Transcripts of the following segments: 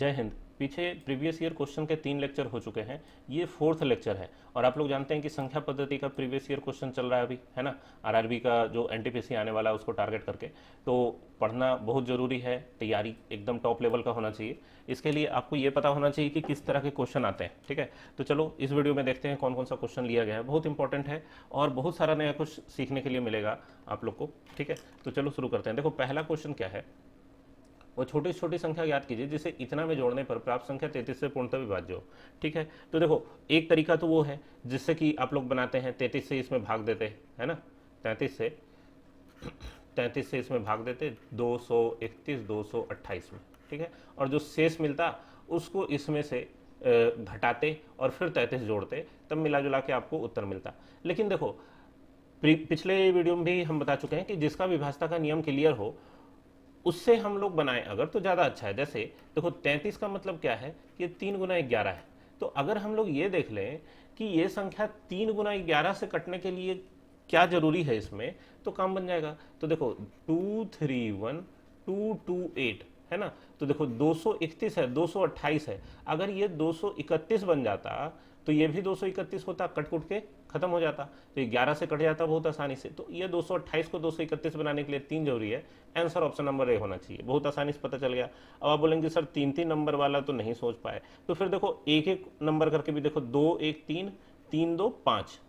जय हिंद। पीछे previous year question के 3 लेक्चर हो चुके हैं, ये 4th लेक्चर है। और आप लोग जानते हैं कि संख्या पद्धति का प्रीवियस ईयर क्वेश्चन चल रहा है अभी, है ना। आरआरबी का जो एनटीपीसी आने वाला है उसको टारगेट करके, तो पढ़ना बहुत ज़रूरी है। तैयारी एकदम टॉप लेवल का होना चाहिए। इसके लिए आपको ये पता होना चाहिए कि किस तरह के क्वेश्चन आते हैं, ठीक है। तो चलो इस वीडियो में देखते हैं कौन कौन सा क्वेश्चन लिया गया है। बहुत इंपॉर्टेंट है और बहुत सारा नया कुछ सीखने के लिए मिलेगा आप लोग को, ठीक है। तो चलो शुरू करते हैं। देखो पहला क्वेश्चन क्या है, वो छोटी छोटी संख्या याद कीजिए जिसे इतना में जोड़ने पर प्राप्त संख्या 33 से पूर्णतः विभाज्य हो, ठीक है। तो देखो एक तरीका तो वो है जिससे कि आप लोग बनाते हैं 33 से इसमें भाग देते हैं, है ना। 33 से इसमें भाग देते 231 228 में, ठीक है। और जो शेष मिलता उसको इसमें से घटाते और फिर 33 जोड़ते, तब मिला जुला के आपको उत्तर मिलता। लेकिन देखो पिछले वीडियो में भी हम बता चुके हैं कि जिसका विभाज्यता का नियम क्लियर हो उससे हम लोग बनाएं अगर तो ज़्यादा अच्छा है। जैसे देखो 33 का मतलब क्या है कि 3 गुना 11 है। तो अगर हम लोग ये देख लें कि ये संख्या 3 गुना 11 से कटने के लिए क्या जरूरी है इसमें, तो काम बन जाएगा। तो देखो 231228 है ना। तो देखो 231 है, 228 है। अगर ये 231 बन जाता तो ये भी 231 होता, कट कुट के खत्म हो जाता। तो ये 11 से कट जाता बहुत आसानी से। तो ये 228 को 231 बनाने के लिए 3 जरूरी है। आंसर ऑप्शन नंबर ए होना चाहिए। बहुत आसानी से पता चल गया। अब आप बोलेंगे सर 3 नंबर वाला तो नहीं सोच पाए, तो फिर देखो एक एक नंबर करके भी देखो, 2 1 3 3 2 5,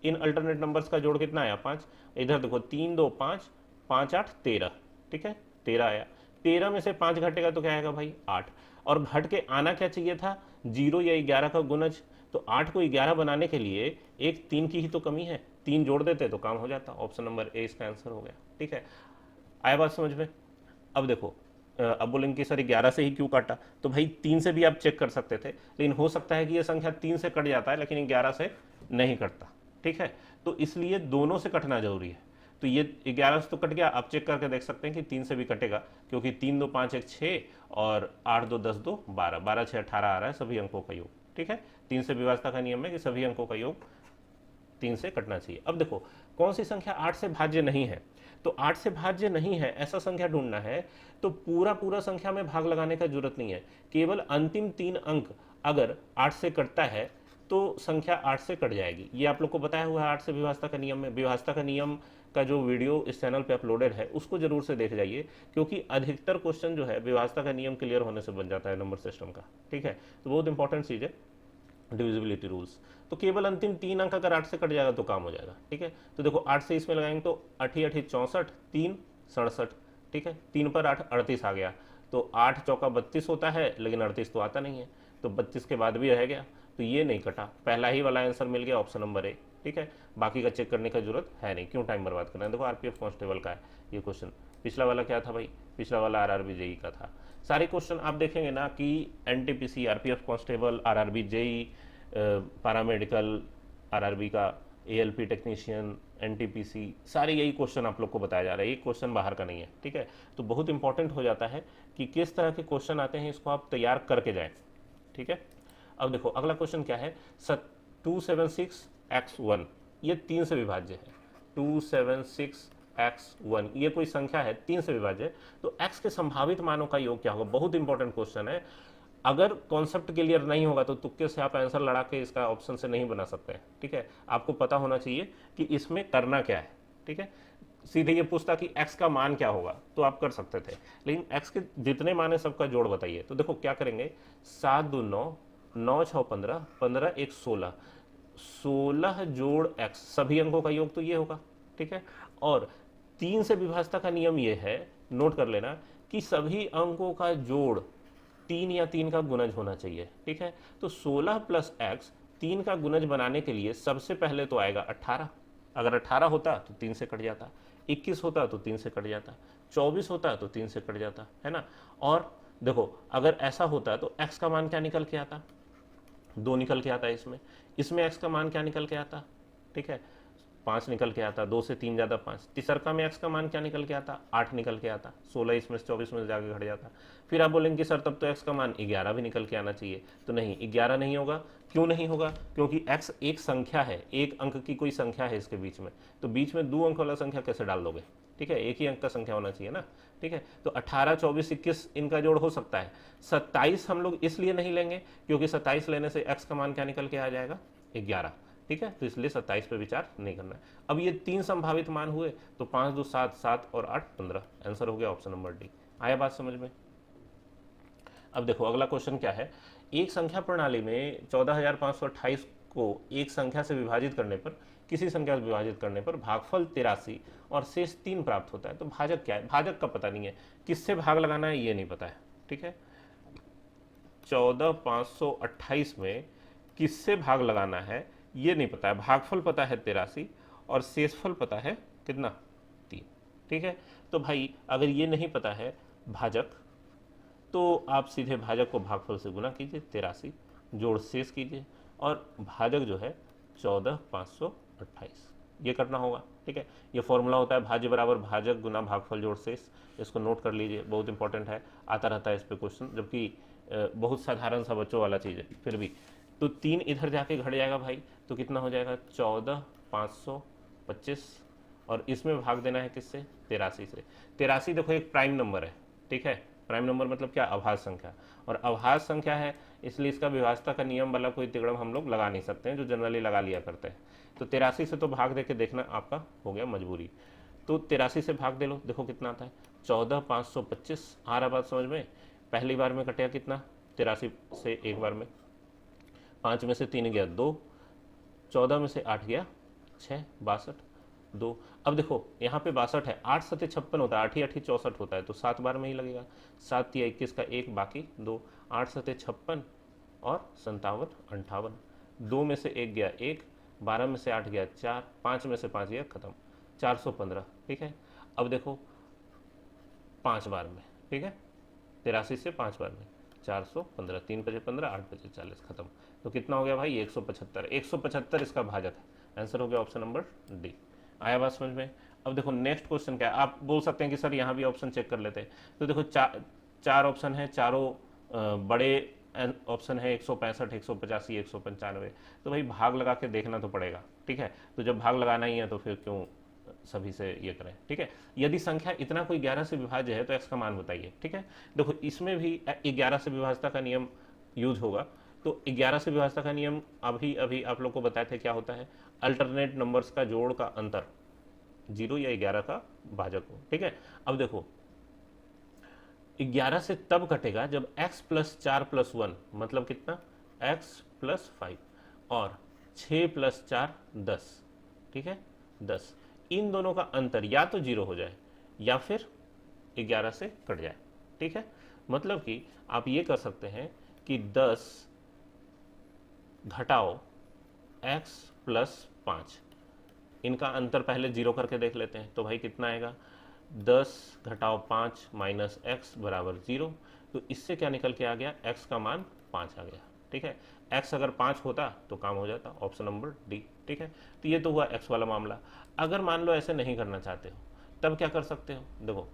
इन अल्टरनेट नंबर्स का जोड़ कितना आया 5। इधर देखो 3 2 5 5 8 13, ठीक है 13 आया। 13 में से 5 घटेगा तो क्या आएगा भाई 8। और घट के आना क्या चाहिए था, 0 या 11 का गुणज। तो 8 को 11 बनाने के लिए एक 3 की ही तो कमी है, 3 जोड़ देते तो काम हो जाता। ऑप्शन नंबर ए इसका आंसर हो गया, ठीक है। आया बात समझ में। अब देखो अब बोलेंगे कि सर 11 से ही क्यों काटा, तो भाई 3 से भी आप चेक कर सकते थे, लेकिन हो सकता है कि ये संख्या 3 से कट जाता है लेकिन 11 से नहीं कटता, ठीक है। तो इसलिए दोनों से कटना जरूरी है। तो ये 11 से तो कट गया, आप चेक करके देख सकते हैं कि 3 से भी कटेगा, क्योंकि 3 2 5 1 6 और 8 2 10 2 12, 12 6 18 आ रहा है सभी अंकों का योग, ठीक है। 3 से विभाज्यता का नियम है कि सभी अंकों का योग 3 से कटना चाहिए। अब देखो कौन सी संख्या 8 से भाज्य नहीं है, तो 8 से भाज्य नहीं है ऐसा संख्या ढूंढना है। तो पूरा पूरा संख्या में भाग लगाने का जरूरत नहीं है, केवल अंतिम 3 अंक अगर 8 से कटता है तो संख्या 8 से कट जाएगी। ये आप लोग को बताया हुआ है 8 से विभाज्यता का नियम में। विभाज्यता का नियम का जो वीडियो इस चैनल पे अपलोडेड है उसको जरूर से देख जाइए, क्योंकि अधिकतर क्वेश्चन जो है विभाज्यता का नियम क्लियर होने से बन जाता है नंबर सिस्टम का, ठीक है। तो बहुत इंपॉर्टेंट चीज़ है डिविजिबिलिटी रूल्स। तो केवल अंतिम 3 अंक अगर 8 से कट जाएगा तो काम हो जाएगा, ठीक है। तो देखो 8 से इसमें लगाएंगे तो 8 8 64, 3 67, ठीक है। 3 पर 8 38 आ गया। तो 8 चौका 32 होता है, लेकिन 38 तो आता नहीं है, तो 32 के बाद भी रह गया, तो ये नहीं कटा। पहला ही वाला आंसर मिल गया, ऑप्शन नंबर ए, ठीक है। बाकी का चेक करने का जरूरत है नहीं, क्यों टाइम बर्बाद करना है। देखो आरपीएफ कांस्टेबल का है ये क्वेश्चन। पिछला वाला क्या था भाई, पिछला वाला आरआरबी जेई का था। सारे क्वेश्चन आप देखेंगे ना कि NTPC, RPF constable, RRB JE, paramedical, RRB का एएलपी टेक्नीशियन, एनटीपीसी, सारे यही क्वेश्चन आप लोग को बताया जा रहा है। एक क्वेश्चन बाहर का नहीं है, ठीक है। तो बहुत इंपॉर्टेंट हो जाता है कि किस तरह के क्वेश्चन आते हैं, इसको आप तैयार करके जाएं, ठीक है। अब देखो अगला क्वेश्चन क्या है, 276x1, ये 3 से विभाज्य है। 276x1 ये कोई संख्या है 3 से विभाज्य है, तो x के संभावित मानों का योग क्या होगा। बहुत इंपॉर्टेंट क्वेश्चन है। अगर कॉन्सेप्ट क्लियर नहीं होगा तो तुक्के से आप आंसर लड़ा के इसका ऑप्शन से नहीं बना सकते हैं, ठीक है। आपको पता होना चाहिए कि इसमें करना क्या है, ठीक है। सीधे ये पूछता कि x का मान क्या होगा तो आप कर सकते थे, लेकिन x के जितने मान है सबका जोड़ बताइए। तो देखो क्या करेंगे, 7 2 9, 9 6 15, 15 1 16, 16 जोड़ x, सभी अंकों का योग तो ये होगा, ठीक है। और 3 से विभाज्यता का नियम ये है, नोट कर लेना, कि सभी अंकों का जोड़ 3 या 3 का गुणज होना चाहिए, ठीक है। तो 16 प्लस एक्स 3 का गुणज बनाने के लिए सबसे पहले तो आएगा 18। अगर 18 होता तो 3 से कट जाता, 21 होता तो 3 से कट जाता, 24 होता तो 3 से कट जाता, है ना। और देखो अगर ऐसा होता तो x का मान क्या निकल के आता, 2 निकल के आता है इसमें। इसमें x का मान क्या निकल के आता, ठीक है, 5 निकल के आता, 2 से 3 ज़्यादा 5, तीसरका में x का मान क्या निकल के आता, 8 निकल के आता, 16 इसमें से 24 में से जाके घट जाता। फिर आप बोलेंगे कि सर तब तो x का मान 11 भी निकल के आना चाहिए, तो नहीं, 11 नहीं होगा। क्यों नहीं होगा? क्योंकि x एक संख्या है, एक अंक की कोई संख्या है इसके बीच में, तो बीच में 2 अंक वाला संख्या कैसे डाल दोगे? ठीक है, एक ही अंक का संख्या होना चाहिए ना। ठीक है, तो 18, 24, 21 इनका जोड़ हो सकता है। 27 हम लोग इसलिए नहीं लेंगे क्योंकि 27 लेने से x का मान क्या निकल के आ जाएगा, 11। ठीक है, तो इसलिए 27 पे विचार नहीं करना है। अब ये 3 संभावित मान हुए, तो 5, 2, 7, 7 और 8, 15। आंसर हो गया ऑप्शन नंबर डी। आया बात समझ में? अब देखो अगला क्वेश्चन क्या है। एक संख्या प्रणाली में 14,528 को एक संख्या से विभाजित करने पर, किसी संख्या से विभाजित करने पर भागफल 83 और शेष 3 प्राप्त होता है। तो भाजक क्या है? भाजक का पता नहीं है, किससे भाग लगाना है ये नहीं पता है। ठीक है, 14,528 में किससे भाग लगाना है ये नहीं पता है। भागफल पता है 83 और शेषफल पता है कितना, 3। ठीक है, तो भाई अगर ये नहीं पता है भाजक, तो आप सीधे भाजक को भागफल से गुना कीजिए, 83 जोड़ शेष कीजिए, और भाजक जो है 14,528, ये करना होगा। ठीक है, ये फॉर्मूला होता है भाज्य बराबर भाजक गुना भागफल जोड़ शेष। इसको नोट कर लीजिए, बहुत इंपॉर्टेंट है, आता रहता है इस पे क्वेश्चन, जबकि बहुत साधारण सा बच्चों वाला चीज़ है फिर भी। तो 3 इधर जाके घट जाएगा भाई, तो कितना हो जाएगा, 14,525, और इसमें भाग देना है किससे, 83 से। 83 देखो एक प्राइम नंबर है। ठीक है, प्राइम नंबर मतलब क्या, अभाज्य संख्या, और अभाज्य संख्या है इसलिए इसका विभाज्यता का नियम वाला कोई तिगड़म हम लोग लगा नहीं सकते हैं, जो जनरली लगा लिया करते हैं। तो 83 से तो भाग दे के देखना आपका हो गया मजबूरी। तो 83 से भाग दे लो, देखो कितना आता है, 14,525। आ रहा बात समझ में? पहली बार में कटेगा कितना, 83 से एक बार में, 5 में से 3 गया 2, 14 में से 8 गया 6, 62, 2। अब देखो यहाँ पे 62 है, 8 सत्य 56 होता है, 8 ही 8 ही 64 होता है, तो 7 बार में ही लगेगा। 7 या 21 का 1 बाकी 2, 8 सत्य 56 और 57, 58, 2 में से 1 गया 1, 12 में से 8 गया 4, 5 में से 5 गया खत्म, 415। ठीक है, अब देखो 5 बार में, ठीक है, 83 से 5 बार में 415, 3 बजे 15, 8 बजे 40, खत्म। तो कितना हो गया भाई, 175। 175 इसका भाजक है। आंसर हो गया ऑप्शन नंबर डी। आया बात समझ में? अब देखो नेक्स्ट क्वेश्चन क्या है। आप बोल सकते हैं कि सर यहाँ भी ऑप्शन चेक कर लेते हैं। तो देखो चार ऑप्शन है, चारों बड़े ऑप्शन है, 165, 185, 195। तो भाई भाग लगा के देखना तो पड़ेगा। ठीक है, तो जब भाग लगाना ही है तो फिर क्यों सभी से ये करें। ठीक है, यदि संख्या इतना कोई 11 से विभाज्य है तो x का मान बताइए। ठीक है, देखो इसमें भी 11 से विभाज्यता का नियम यूज होगा। तो 11 से विभाज्यता का नियम अभी अभी आप लोग को बताए थे क्या होता है, अल्टरनेट नंबर्स का जोड़ का अंतर 0 या 11 का भाजक हो। ठीक है, अब देखो 11 से तब कटेगा जब x + 4 + 1 मतलब कितना, x + 5 और 6 + 4 10। ठीक है, 10, इन दोनों का अंतर या तो 0 हो जाए या फिर 11 से कट जाए। ठीक है, मतलब कि आप ये कर सकते हैं कि 10 घटाओ x + 5, इनका अंतर पहले 0 करके देख लेते हैं। तो भाई कितना आएगा, 10 घटाओ 5 माइनस x बराबर 0। तो इससे क्या निकल के आ गया, x का मान 5 आ गया। ठीक है, x अगर 5 होता तो काम हो जाता, ऑप्शन नंबर डी। ठीक है, तो ये तो हुआ x वाला मामला। अगर मान लो ऐसे नहीं करना चाहते हो तब क्या कर सकते हो, देखो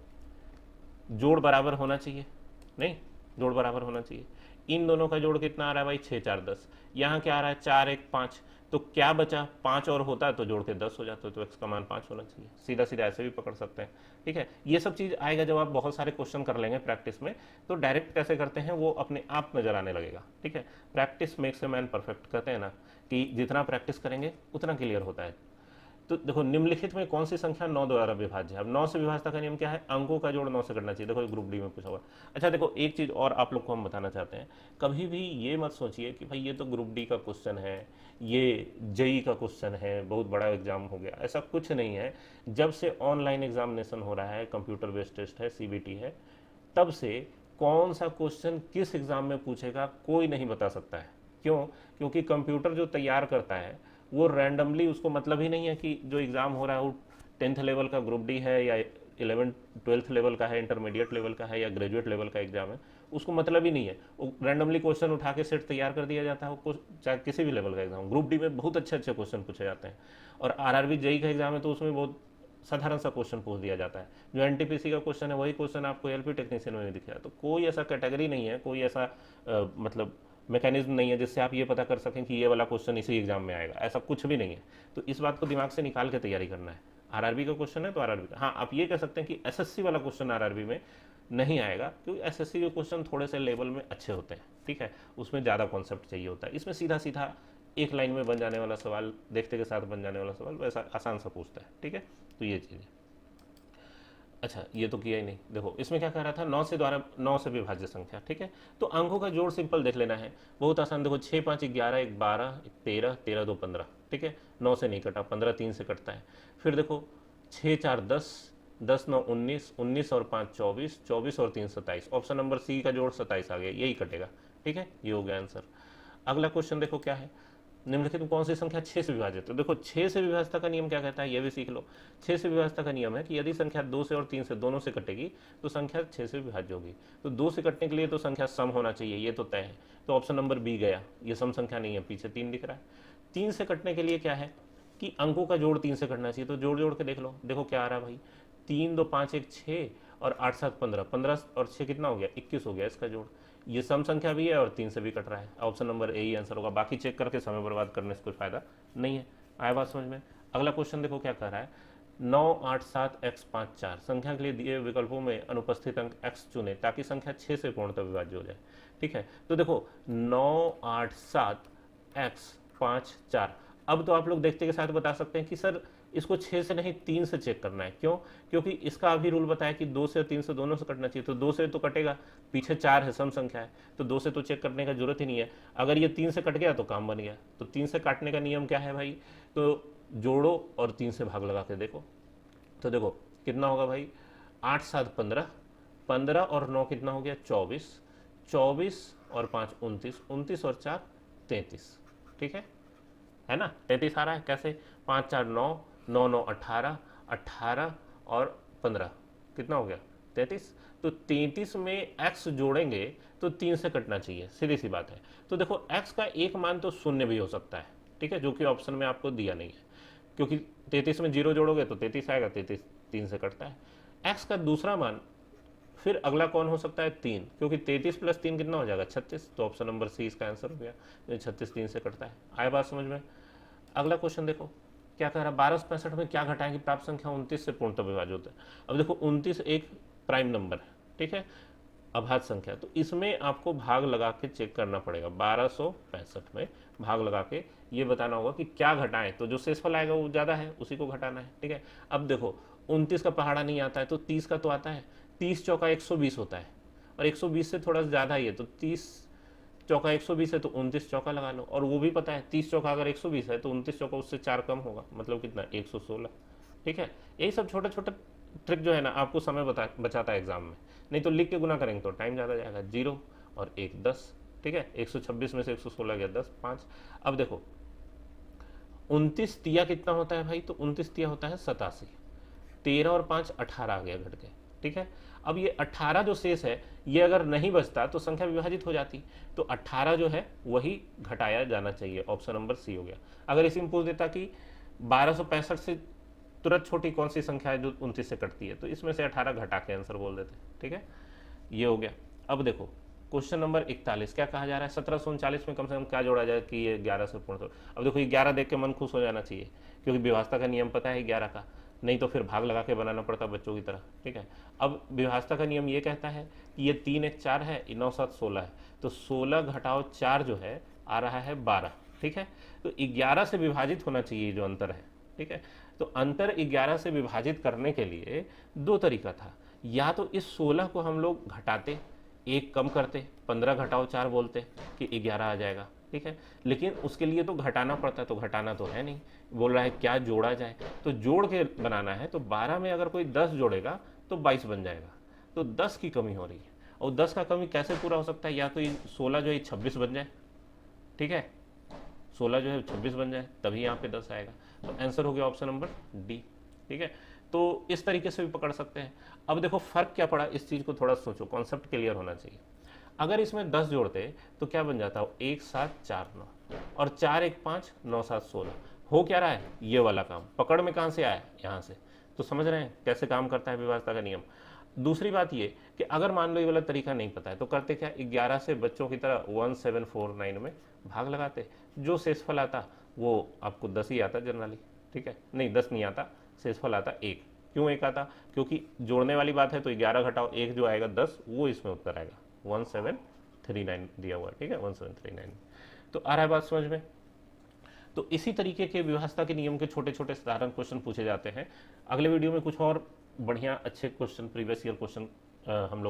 जोड़ बराबर होना चाहिए, नहीं जोड़ बराबर होना चाहिए। इन दोनों का जोड़ कितना आ रहा है भाई, 6 4 10। यहाँ क्या आ रहा है, 4 1 5, तो क्या बचा, 5 और होता है तो जोड़ के 10 हो जाता है, तो x का मान 5 होना चाहिए। सीधा सीधा ऐसे भी पकड़ सकते हैं। ठीक है, ये सब चीज़ आएगा जब आप बहुत सारे क्वेश्चन कर लेंगे प्रैक्टिस में, तो डायरेक्ट कैसे करते हैं वो अपने आप नजर आने लगेगा। ठीक है, practice makes a man perfect, कहते हैं ना कि जितना प्रैक्टिस करेंगे उतना क्लियर होता है। तो देखो निम्नलिखित में कौन सी संख्या 9 द्वारा विभाज्य है। अब 9 से विभाज्यता का नियम क्या है, अंकों का जोड़ 9 से करना चाहिए। देखो ग्रुप डी में पूछा हुआ। अच्छा देखो एक चीज़ और आप लोग को हम बताना चाहते हैं, कभी भी ये मत सोचिए कि भाई ये तो ग्रुप डी का क्वेश्चन है, ये जेई का क्वेश्चन है, बहुत बड़ा एग्जाम हो गया। ऐसा कुछ नहीं है। जब से ऑनलाइन एग्जामिनेशन हो रहा है, कंप्यूटर बेस्ड टेस्ट है, सीबीटी है, तब से कौन सा क्वेश्चन किस एग्जाम में पूछेगा कोई नहीं बता सकता है। क्यों? क्योंकि कंप्यूटर जो तैयार करता है वो रैंडमली, उसको मतलब ही नहीं है कि जो एग्ज़ाम हो रहा है वो 10th लेवल का ग्रुप डी है या 11 12th लेवल का है, इंटरमीडिएट लेवल का है या ग्रेजुएट लेवल का एग्जाम है, उसको मतलब ही नहीं है। वो रैंडमली क्वेश्चन उठा के सेट तैयार कर दिया जाता है, चाहे किसी भी लेवल का एग्जाम। ग्रुप डी में बहुत अच्छे अच्छे क्वेश्चन पूछे जाते हैं, और आरआरबी जेई का एग्जाम है तो उसमें बहुत साधारण सा क्वेश्चन पूछ दिया जाता है। जो एनटीपीसी का क्वेश्चन है वही क्वेश्चन आपको एलपी टेक्नीशियन में नहीं दिखेगा। तो कोई ऐसा कैटेगरी नहीं है, कोई ऐसा मतलब मैकेनिज्म नहीं है जिससे आप ये पता कर सकें कि ये वाला क्वेश्चन इसी एग्जाम में आएगा, ऐसा कुछ भी नहीं है। तो इस बात को दिमाग से निकाल के तैयारी करना है। आरआरबी का क्वेश्चन है तो आरआरबी का, हाँ आप ये कह सकते हैं कि एसएससी वाला क्वेश्चन आरआरबी में नहीं आएगा, क्योंकि एसएससी के क्वेश्चन थोड़े से लेवल में अच्छे होते हैं, ठीक है, उसमें ज़्यादा कॉन्सेप्ट चाहिए होता है। इसमें सीधा सीधा एक लाइन में बन जाने वाला सवाल, देखते के साथ बन जाने वाला सवाल, वैसा आसान सा पूछता है, ठीक है। तो ये चीज़ है। अच्छा, ये तो किया ही नहीं। देखो इसमें क्या कह रहा था, 9 से विभाज्य संख्या, ठीक है। तो अंकों का जोड़ सिंपल देख लेना है, बहुत आसान। देखो 6 5 11 1 12 1 13 13 2 15, ठीक है। 9 से नहीं कटा, 15 3 से कटता है। फिर देखो 6 4 10 10 9 19 19 और 5 24 24 और 3 27। ऑप्शन नंबर सी का जोड़ 27 आ गया, यही कटेगा, ठीक है। ये हो गया आंसर। अगला क्वेश्चन देखो क्या है, निम्नलिखित में कौन सी संख्या 6 से विभाजित है। तो देखो 6 से विभाजता का नियम क्या कहता है, ये भी सीख लो। 6 से विभाजता का नियम है कि यदि संख्या 2 से और 3 से दोनों से कटेगी तो संख्या 6 से विभाज्य होगी। तो 2 से कटने के लिए तो संख्या सम होना चाहिए, ये तो तय है। तो ऑप्शन नंबर बी गया, ये सम संख्या नहीं है, पीछे 3 दिख रहा है। 3 से कटने के लिए क्या है कि अंकों का जोड़ 3 से कटना चाहिए। तो जोड़ जोड़ के देख लो, देखो क्या आ रहा है भाई, 3 2 5 1 6 और 8 7 15, 15 और 6 कितना हो गया, 21 हो गया इसका जोड़। ये सम संख्या भी है और 3 से भी कट रहा है। Option number A he answer होगा। बाकी चेक करके समय बर्बाद करने से कोई फायदा नहीं है। आया बात समझ में। अगला क्वेश्चन देखो क्या कर रहा है, 9 8 7 x 5 4 संख्या के लिए दिए विकल्पों में अनुपस्थित अंक x चुने ताकि संख्या 6 से पूर्णतः विभाज्य हो जाए, ठीक है। तो देखो 9 8 7 x 5 4, अब तो आप लोग देखते के साथ बता सकते हैं कि सर इसको 6 से नहीं 3 से चेक करना है। क्यों? क्योंकि इसका अभी रूल बताया कि 2 से 3 से दोनों से कटना चाहिए। तो 2 से तो कटेगा, पीछे 4 है, सम संख्या है, तो 2 से तो चेक करने का जरूरत ही नहीं है। अगर ये 3 से कट गया तो काम बन गया। तो 3 से काटने का नियम क्या है भाई, तो जोड़ो और 3 से भाग लगा के देखो। तो देखो कितना होगा भाई, 8 7 15, 15 और 9 कितना हो गया 24, 24 और 5 29, 29 और 4 33, ठीक है ना। 33 आ रहा है कैसे, 5 4 9, 9 9 18, 18 और 15 कितना हो गया 33। तो 33 में x जोड़ेंगे तो 3 से कटना चाहिए, सीधी सी बात है। तो देखो x का एक मान तो शून्य भी हो सकता है, ठीक है, जो कि ऑप्शन में आपको दिया नहीं है, क्योंकि 33 में 0 जोड़ोगे तो 33 आएगा, 33 3 से कटता है। x का दूसरा मान, फिर अगला कौन हो सकता है 3, क्योंकि 33 प्लस 3 कितना हो जाएगा 36। तो ऑप्शन नंबर सी इसका आंसर हो गया, 36 3 से कटता है। आए बात समझ में। अगला क्वेश्चन देखो क्या कह रहा है, 1265 में क्या घटाएं कि प्राप्त संख्या 29 से पूर्णतः विभाज्य होता है। अब देखो 29 एक प्राइम नंबर है, ठीक है, अभाज्य संख्या। तो इसमें आपको भाग लगा के चेक करना पड़ेगा। 1265 में भाग लगा के ये बताना होगा कि क्या घटाएं, तो जो शेषफल आएगा वो ज़्यादा है उसी को घटाना है, ठीक है। अब देखो 29 का पहाड़ा नहीं आता है तो 30 का तो आता है। 30 चौका 120 होता है, और 120 से थोड़ा ज़्यादा ही है, तो 30 चौका 120 है तो 29 चौका लगा लो। और वो भी पता है 30 चौका अगर 120 है तो 29 चौका उससे 4 कम होगा, मतलब कितना 116, ठीक है। यही सब छोटा छोटा ट्रिक जो है ना आपको समय बचाता है एग्जाम में। नहीं तो लिख के गुना करेंगे तो टाइम ज़्यादा जाएगा। 0 और 1 10, ठीक है, 126 में से 116 गया 10 5। अब देखो 29 तिया कितना होता है भाई, तो 29 तिया होता है 87, 13 और 5 18 आ गया घट के, ठीक है। अब ये 18 जो शेष है ये अगर नहीं बचता तो संख्या विभाजित हो जाती, तो 18 जो है वही घटाया जाना चाहिए। ऑप्शन नंबर सी हो गया। अगर इसी में पूछ देता कि 1265 से तुरंत छोटी कौन सी संख्या है जो 29 से कटती है, तो इसमें से 18 घटा के आंसर बोल देते, ठीक है। ये हो गया। अब देखो क्वेश्चन नंबर 41 क्या कहा जा रहा है, 1739 में कम से कम क्या जोड़ा जाए कि ये 11 से पूर्ण। अब देखो ये 11 देख के मन खुश हो जाना चाहिए, क्योंकि विभाजता का नियम पता है 11 का, नहीं तो फिर भाग लगा के बनाना पड़ता बच्चों की तरह, ठीक है। अब विभाजता का नियम ये कहता है कि ये 3 1 4 है, 9 7 16 है, तो 16 घटाओ 4 जो है आ रहा है 12, ठीक है। तो 11 से विभाजित होना चाहिए जो अंतर है, ठीक है। तो अंतर 11 से विभाजित करने के लिए दो तरीका था, या तो इस 16 को हम लोग घटाते, एक कम करते, 15 घटाओ 4 बोलते कि 11 आ जाएगा, ठीक है। लेकिन उसके लिए तो घटाना पड़ता है, तो घटाना तो है नहीं, बोल रहा है क्या जोड़ा जाए, तो जोड़ के बनाना है। तो 12 में अगर कोई 10 जोड़ेगा तो 22 बन जाएगा, तो 10 की कमी हो रही है। और 10 का कमी कैसे पूरा हो सकता है, या तो ये 16 जो है 26 बन जाए, ठीक है, 16 जो है 26 बन जाए, तभी यहाँ पे 10 आएगा। तो आंसर हो गया ऑप्शन नंबर डी, ठीक है। तो इस तरीके से भी पकड़ सकते हैं। अब देखो फर्क क्या पड़ा, इस चीज़ को थोड़ा सोचो, कॉन्सेप्ट क्लियर होना चाहिए। अगर इसमें 10 जोड़ते तो क्या बन जाता, 1 7 4 9, और 4 1 5 9 7 16। हो क्या रहा है, ये वाला काम पकड़ में कहाँ से आया, यहाँ से। तो समझ रहे हैं कैसे काम करता है विभाजता का नियम। दूसरी बात ये कि अगर मान लो ये वाला तरीका नहीं पता है तो करते क्या, 11 से बच्चों की तरह 1749 में भाग लगाते, जो शेषफल आता वो आपको 10 ही आता जनरली, ठीक है, नहीं 10 नहीं आता, शेषफल आता 1। क्यों 1 आता, क्योंकि जोड़ने वाली बात है, तो 11 घटाओ 1 जो आएगा 10, वो इसमें उत्तर आएगा, 1739 दिया हुआ है, ठीक है, 1739। तो आ रहा है बात समझ में। तो इसी तरीके के विभाजता के नियम के छोटे छोटे साधारण क्वेश्चन पूछे जाते हैं। अगले वीडियो में कुछ और बढ़िया अच्छे क्वेश्चन, प्रीवियस ईयर क्वेश्चन हम लोग